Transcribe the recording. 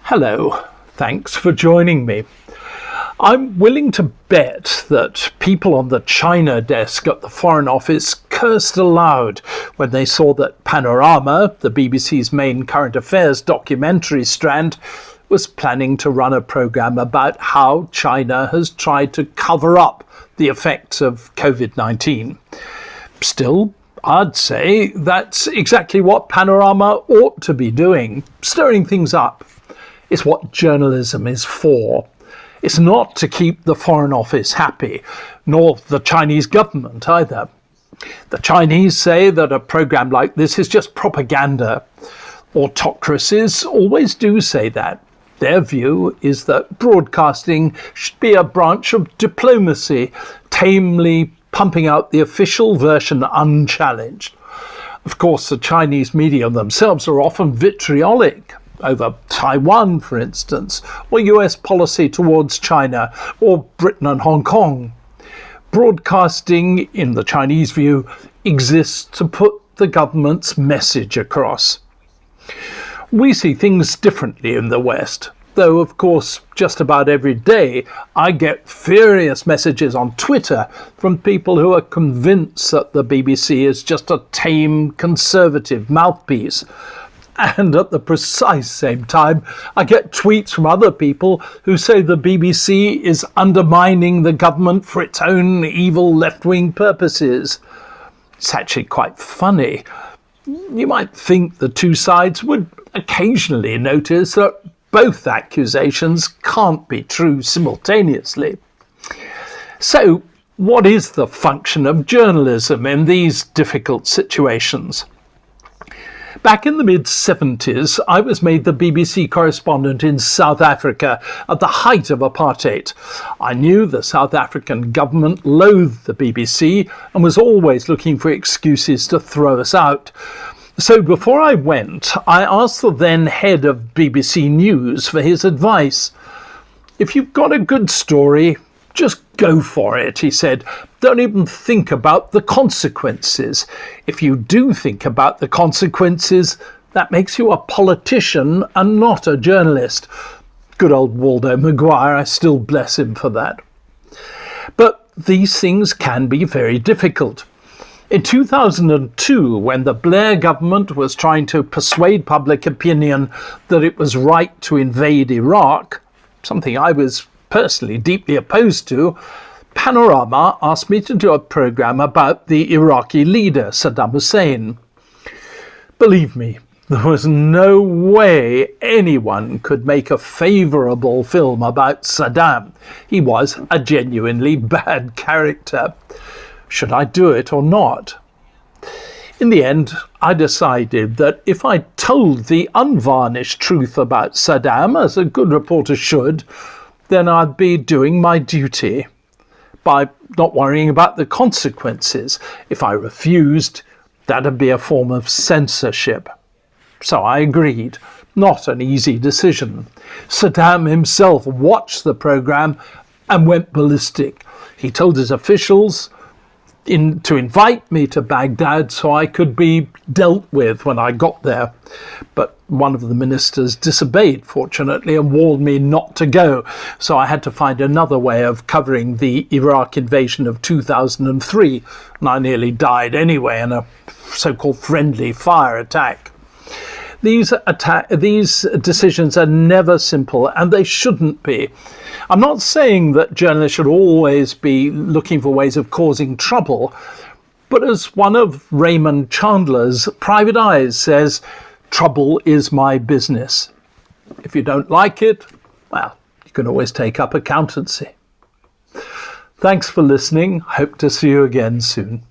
Hello, thanks for joining me. I'm willing to bet that people on the China desk at the Foreign Office cursed aloud when they saw that Panorama, the BBC's main current affairs documentary strand, was planning to run a programme about how China has tried to cover up the effects of COVID-19. Still, I'd say that's exactly what Panorama ought to be doing, stirring things up. It's what journalism is for. It's not to keep the Foreign Office happy, nor the Chinese government either. The Chinese say that a programme like this is just propaganda. Autocracies always do say that. Their view is that broadcasting should be a branch of diplomacy, tamely pumping out the official version unchallenged. Of course, the Chinese media themselves are often vitriolic over Taiwan, for instance, or US policy towards China, or Britain and Hong Kong. Broadcasting, in the Chinese view, exists to put the government's message across. We see things differently in the West, though, of course, just about every day I get furious messages on Twitter from people who are convinced that the BBC is just a tame, conservative mouthpiece. And at the precise same time, I get tweets from other people who say the BBC is undermining the government for its own evil left-wing purposes. It's actually quite funny. You might think the two sides would occasionally notice that both accusations can't be true simultaneously. So, what is the function of journalism in these difficult situations? Back in the mid-70s, I was made the BBC correspondent in South Africa at the height of apartheid. I knew the South African government loathed the BBC and was always looking for excuses to throw us out. So before I went, I asked the then head of BBC News for his advice. If you've got a good story, just go for it, he said. Don't even think about the consequences. If you do think about the consequences, that makes you a politician and not a journalist. Good old Waldo Maguire, I still bless him for that. But these things can be very difficult. In 2002, when the Blair government was trying to persuade public opinion that it was right to invade Iraq, something I was personally deeply opposed to, Panorama asked me to do a programme about the Iraqi leader, Saddam Hussein. Believe me, there was no way anyone could make a favourable film about Saddam. He was a genuinely bad character. Should I do it or not? In the end, I decided that if I told the unvarnished truth about Saddam, as a good reporter should, then I'd be doing my duty by not worrying about the consequences. If I refused, that'd be a form of censorship. So I agreed. Not an easy decision. Saddam himself watched the programme and went ballistic. He told his officials to invite me to Baghdad so I could be dealt with when I got there. But one of the ministers disobeyed, fortunately, and warned me not to go. So I had to find another way of covering the Iraq invasion of 2003. And I nearly died anyway in a so-called friendly fire attack. These decisions are never simple, and they shouldn't be. I'm not saying that journalists should always be looking for ways of causing trouble, but as one of Raymond Chandler's Private Eyes says, trouble is my business. If you don't like it, well, you can always take up accountancy. Thanks for listening. Hope to see you again soon.